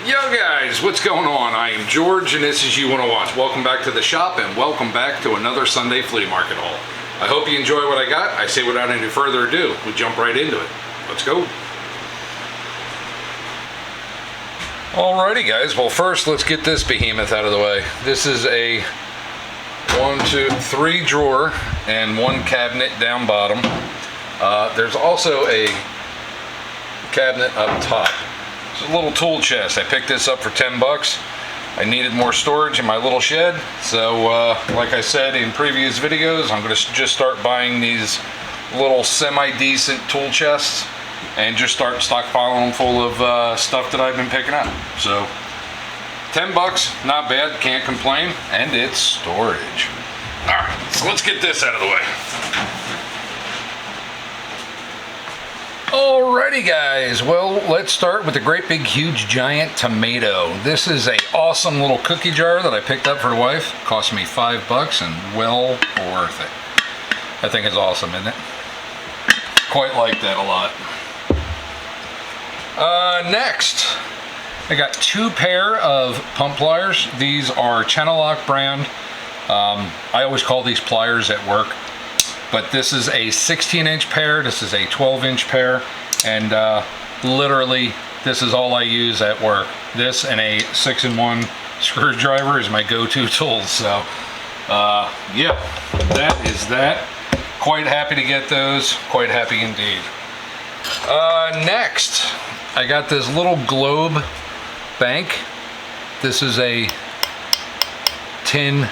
Yo guys, what's going on? I am George and this is You Wanna Watch. Welcome back to the shop and welcome back to another Sunday flea market haul. I hope you enjoy what I got. I say without any further ado, we jump right into it. Let's go. Alrighty guys, well first let's get this behemoth out of the way. This is a 3 drawer and 1 cabinet down bottom. There's also a cabinet up top. It's a little tool chest. I picked this up for 10 bucks. I needed more storage in my little shed, so like I said in previous videos, I'm going to just start buying these little semi-decent tool chests and just start stockpiling them full of stuff that I've been picking up. So 10 bucks, not bad, can't complain, and it's storage. Alright, so let's get this out of the way. Alrighty guys, well let's start with the great big huge giant tomato. This is a awesome little cookie jar that I picked up for the wife. Cost me 5 bucks and well worth it. I think it's awesome, isn't it? Quite like that a lot. Next, I got 2 pair of pump pliers. These are Channellock brand. I always call these pliers at work. But this is a 16-inch pair, this is a 12-inch pair, and literally this is all I use at work. This and a 6-in-1 screwdriver is my go-to tools. So yeah, that is that. Quite happy to get those, quite happy indeed. Next, I got this little globe bank. This is a tin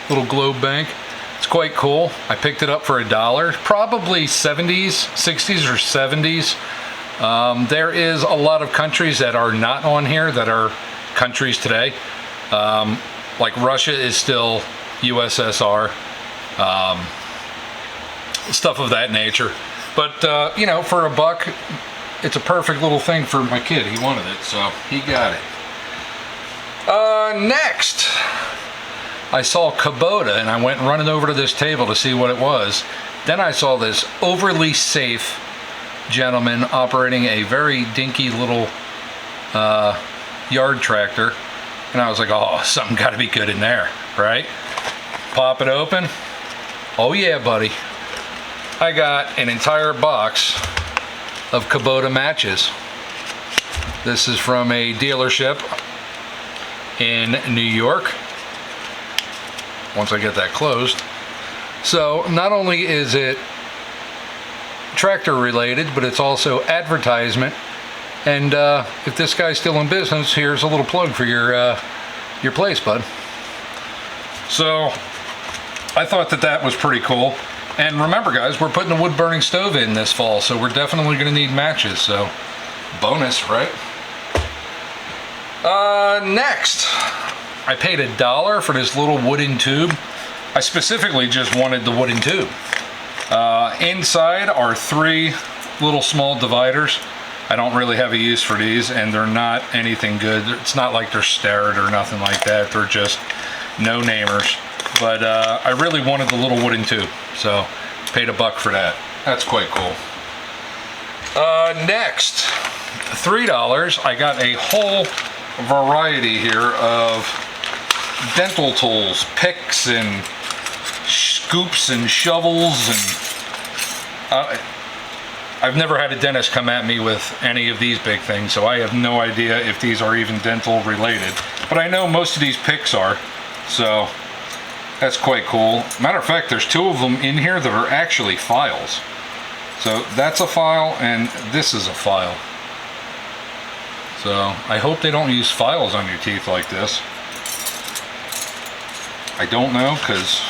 little globe bank. It's quite cool. I picked it up for $1, probably 70s, 60s or 70s. There is a lot of countries that are not on here that are countries today. Like Russia is still USSR, stuff of that nature. But you know, for $1, it's a perfect little thing for my kid. He wanted it, so he got it. Next, I saw Kubota and I went running over to this table to see what it was. Then I saw this overly safe gentleman operating a very dinky little yard tractor. And I was like, oh, something got to be good in there, right? Pop it open. Oh yeah, buddy. I got an entire box of Kubota matches. This is from a dealership in New York. Once I get that closed. So not only is it tractor related, but it's also advertisement. And if this guy's still in business, here's a little plug for your place, bud. So I thought that was pretty cool. And remember guys, we're putting a wood burning stove in this fall, so we're definitely going to need matches. So bonus, right? Next, I paid $1 for this little wooden tube. I specifically just wanted the wooden tube. Inside are 3 little small dividers. I don't really have a use for these, and they're not anything good. It's not like they're Starrett or nothing like that. They're just no-namers. But I really wanted the little wooden tube, so paid $1 for that. That's quite cool. Next, $3. I got a whole variety here of dental tools, picks and scoops and shovels, and I've never had a dentist come at me with any of these big things, so I have no idea if these are even dental related, but I know most of these picks are, so that's quite cool. Matter of fact, there's 2 of them in here that are actually files. So that's a file and this is a file. So I hope they don't use files on your teeth like this. I don't know, because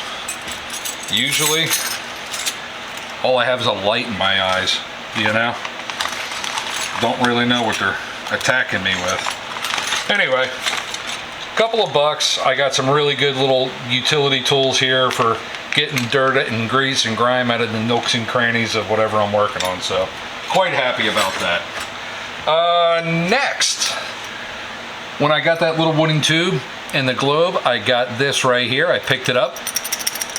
usually all I have is a light in my eyes, you know? Don't really know what they're attacking me with. Anyway, couple of bucks. I got some really good little utility tools here for getting dirt and grease and grime out of the nooks and crannies of whatever I'm working on, so quite happy about that. Next, when I got that little wooden tube and the globe, I got this right here. I picked it up.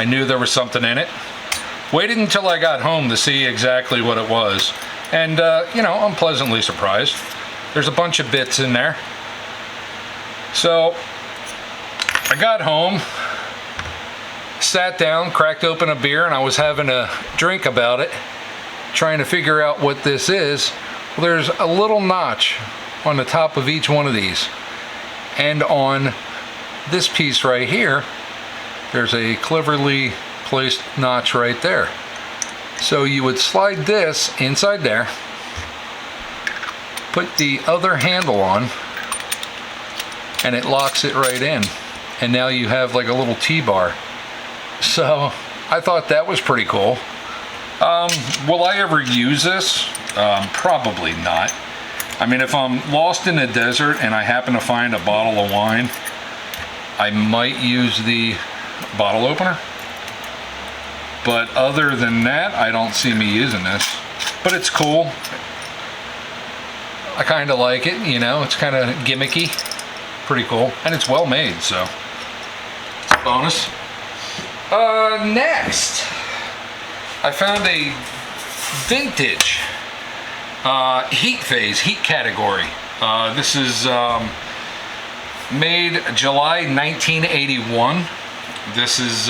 I knew there was something in it. Waited until I got home to see exactly what it was, and you know, I'm pleasantly surprised. There's a bunch of bits in there. So I got home, sat down, cracked open a beer, and I was having a drink about it, trying to figure out what this is. Well, there's a little notch on the top of each one of these, and on this piece right here, there's a cleverly placed notch right there. So you would slide this inside there, put the other handle on, and it locks it right in. And now you have like a little T-bar. So I thought that was pretty cool. Will I ever use this? Probably not. I mean, if I'm lost in the desert and I happen to find a bottle of wine, I might use the bottle opener. But other than that, I don't see me using this. But it's cool. I kind of like it, you know, it's kind of gimmicky. Pretty cool. And it's well made, so it's a bonus. Next, I found a vintage heat vase, heat category. This is made July 1981. This is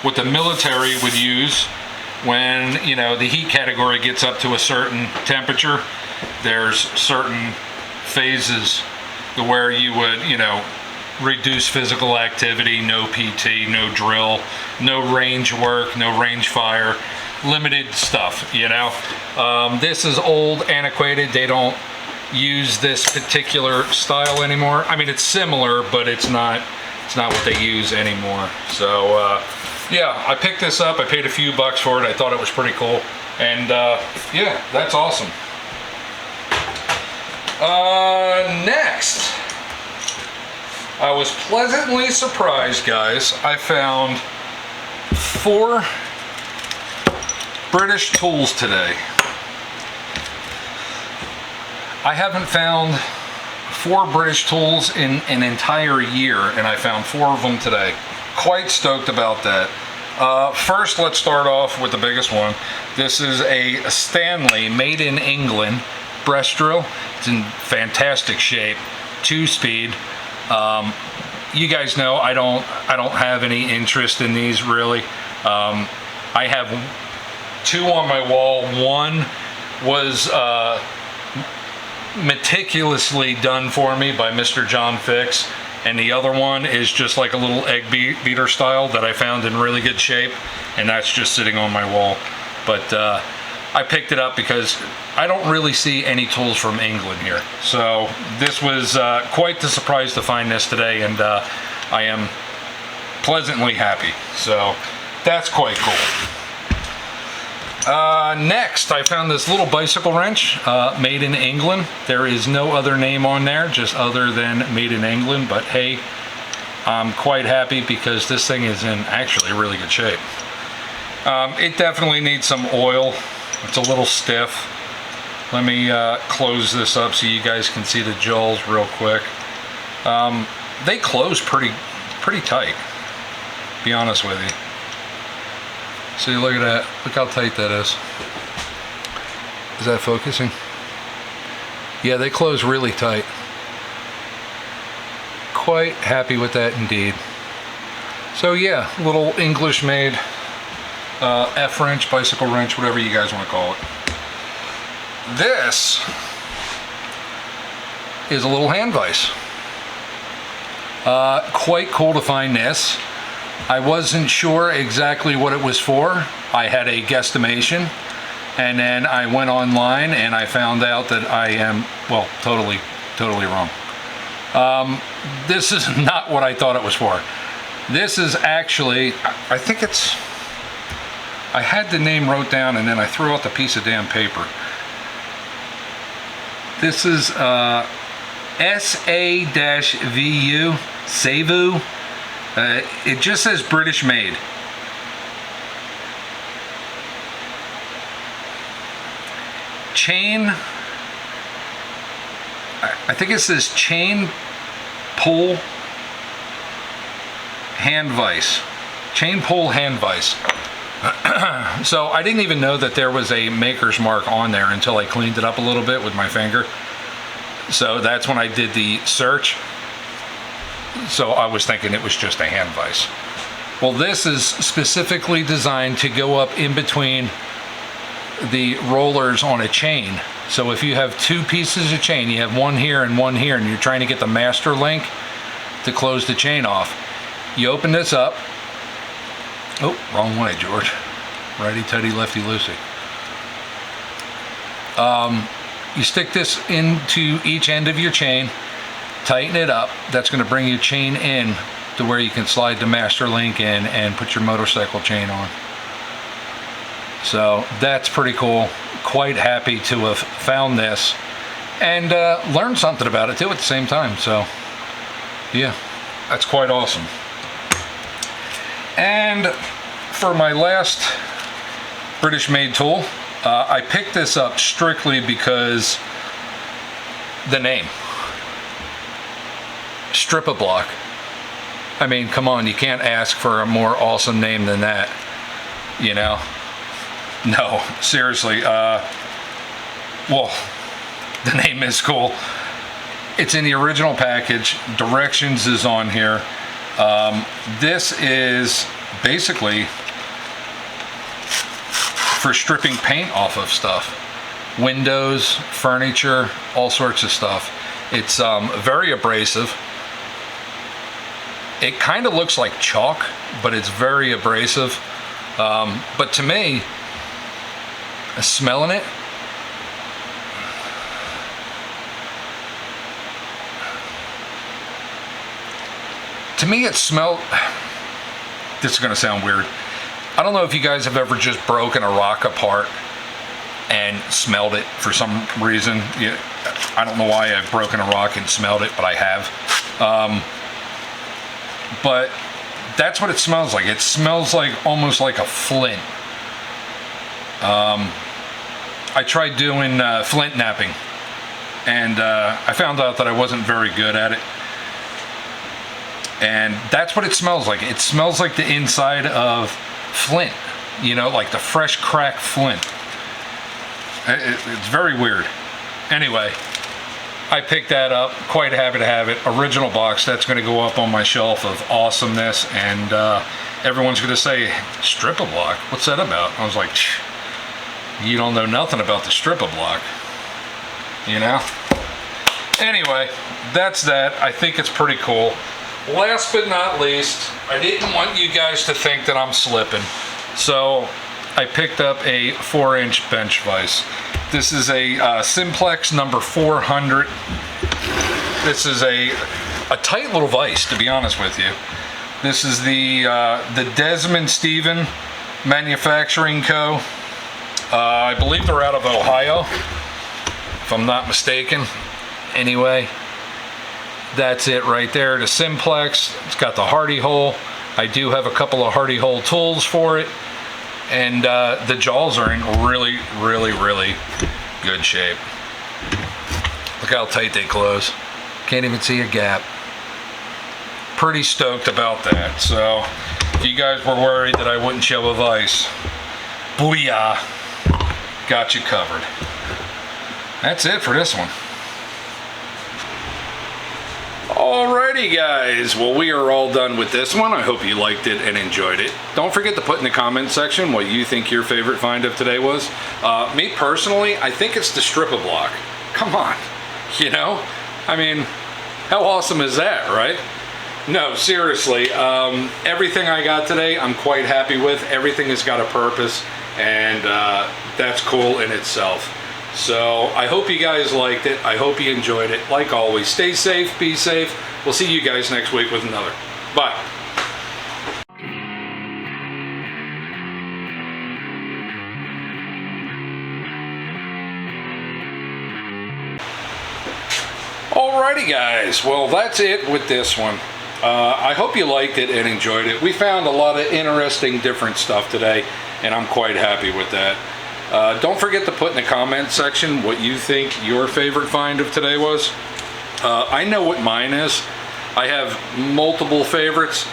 what the military would use when, you know, the heat category gets up to a certain temperature. There's certain phases where you would, you know, reduce physical activity, no PT, no drill, no range work, no range fire, limited stuff, you know. This is old, antiquated. They don't use this particular style anymore. I mean, it's similar, but it's not what they use anymore. So yeah, I picked this up. I paid a few bucks for it. I thought it was pretty cool. And yeah, that's awesome. Next, I was pleasantly surprised, guys. I found 4 British tools today. I haven't found 4 British tools in an entire year, and I found 4 of them today. Quite stoked about that. First, let's start off with the biggest one. This is a Stanley, made in England, breast drill. It's in fantastic shape, 2-speed. You guys know I don't have any interest in these really. I have 2 on my wall. One was meticulously done for me by Mr. John Fix, and the other one is just like a little egg beater style that I found in really good shape, and that's just sitting on my wall. But I picked it up because I don't really see any tools from England here. So this was quite the surprise to find this today, and I am pleasantly happy. So that's quite cool. Next, I found this little bicycle wrench, made in England. There is no other name on there, just other than made in England, but hey, I'm quite happy because this thing is in actually really good shape. It definitely needs some oil. It's a little stiff. Let me close this up so you guys can see the jaws real quick. They close pretty tight, to be honest with you. See, look at that. Look how tight that is. Is that focusing? Yeah, they close really tight. Quite happy with that indeed. So yeah, little English made F wrench, bicycle wrench, whatever you guys want to call it. This is a little hand vise. Quite cool to find this. I wasn't sure exactly what it was for. I had a guesstimation, and then I went online and I found out that I am, well, totally wrong. This is not what I thought it was for. This is actually, I think it's, I had the name wrote down and then I threw out the piece of damn paper. This is SA-VU, Savu. It just says British made. Chain, I think it says chain pull hand vise. Chain pull hand vise. So I didn't even know that there was a maker's mark on there until I cleaned it up a little bit with my finger. So that's when I did the search. So I was thinking it was just a hand vise. Well, this is specifically designed to go up in between the rollers on a chain. So if you have two pieces of chain, you have one here, and you're trying to get the master link to close the chain off, you open this up. Oh, wrong way, George. Righty-tighty, lefty-loosey. You stick this into each end of your chain, tighten it up. That's going to bring your chain in to where you can slide the master link in and put your motorcycle chain on. So that's pretty cool. Quite happy to have found this and learned something about it too at the same time. So yeah, that's quite awesome. And for my last British made tool, I picked this up strictly because the name, Strip-A-Block. I mean, come on, you can't ask for a more awesome name than that, you know? No, seriously. Well, the name is cool. It's in the original package. Directions is on here. This is basically for stripping paint off of stuff. Windows, furniture, all sorts of stuff. It's very abrasive. It kind of looks like chalk, but it's very abrasive. But to me, smelling it, it smelled, this is gonna sound weird. I don't know if you guys have ever just broken a rock apart and smelled it for some reason. Yeah, I don't know why I've broken a rock and smelled it, but I have. But that's what it smells like. It smells like almost like a flint. I tried doing flint knapping, and I found out that I wasn't very good at it. And that's what it smells like. It smells like the inside of flint, you know, like the fresh cracked flint. It's very weird. Anyway, I picked that up. Quite happy to have it. Original box. That's going to go up on my shelf of awesomeness. And everyone's going to say, Strip-A-Block? What's that about? I was like, you don't know nothing about the Strip-A-Block, you know? Anyway, that's that. I think it's pretty cool. Last but not least, I didn't want you guys to think that I'm slipping, so I picked up a 4-inch bench vise. This is a Simplex number 400. This is a tight little vise, to be honest with you. This is the Desmond Stephen Manufacturing Co. I believe they're out of Ohio, if I'm not mistaken. Anyway, that's it right there. The Simplex. It's got the Hardy hole. I do have a couple of Hardy hole tools for it, and the jaws are in really, really, really good shape. Look how tight they close. Can't even see a gap. Pretty stoked about that. So if you guys were worried that I wouldn't show a vise, booyah, got you covered. That's it for this one. Alrighty guys, well, we are all done with this one. I hope you liked it and enjoyed it. Don't forget to put in the comment section what you think your favorite find of today was. Me personally, I think it's the Strip-A-Block. Come on, you know? I mean, how awesome is that, right? No, seriously, everything I got today, I'm quite happy with. Everything has got a purpose, and that's cool in itself. So I hope you guys liked it. I hope you enjoyed it. Like always, stay safe, be safe. We'll see you guys next week with another. Bye. Alrighty guys, well, that's it with this one. I hope you liked it and enjoyed it. We found a lot of interesting different stuff today, and I'm quite happy with that. Don't forget to put in the comment section what you think your favorite find of today was. I know what mine is. I have multiple favorites,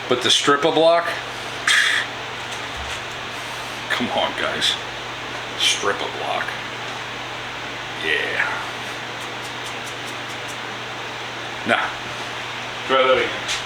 but the Strip-A-Block, come on guys, Strip-A-Block, yeah. Nah, try that everybody.